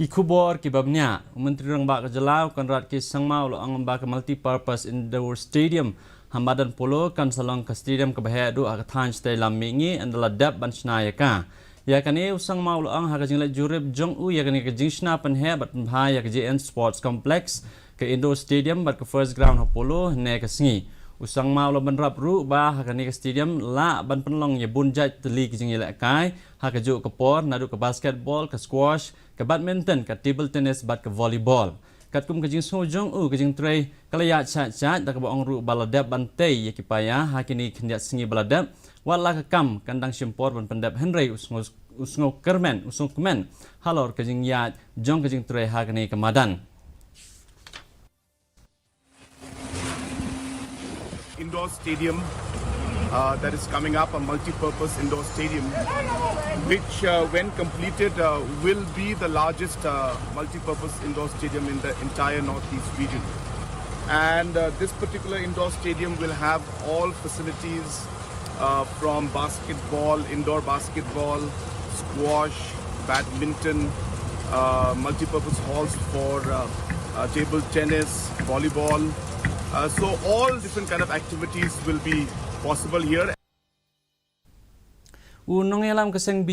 Ki kubor ki babnya, Menteri Rang Bak Kejelau kan rat ki sangmau lo ang bak multi-purpose indoor stadium Hamadan Polo kan salong ke stadium ke bahaya du ak than stay lam mingi adalah dap ban snaya ka. Ya kan e usang mau lo ang ha jing le jurib jong u ya kan ke jing sna pan he bat bahaya ke JN Sports Complex ke indoor stadium bat ke first ground Polo ne ke singi. Usang mau lo ban rap ru ba ha kan ke stadium la ban penlong ye bunjat teli ke jing le kai ha ke ju ke por nadu ke basketball ke squash ke badminton ke table tennis bat ke volleyball. Kat kum ke jing so jong u ke jing tray kalaya chat da ke bong ru baladap bantai ye kipaya ha kini kendiat singi baladap wala ke kam kandang simpor ban pendap Henry usngo kermen usung kemen halor ke jing ya jong ke jing tray ha kini ke madan. Indoor stadium that is coming up, a multi-purpose indoor stadium, which when completed will be the largest multi-purpose indoor stadium in the entire Northeast region. And this particular indoor stadium will have all facilities from basketball, indoor basketball, squash, badminton, multi-purpose halls for table tennis, volleyball. So all different kind of activities will be possible here. Unong elam keseng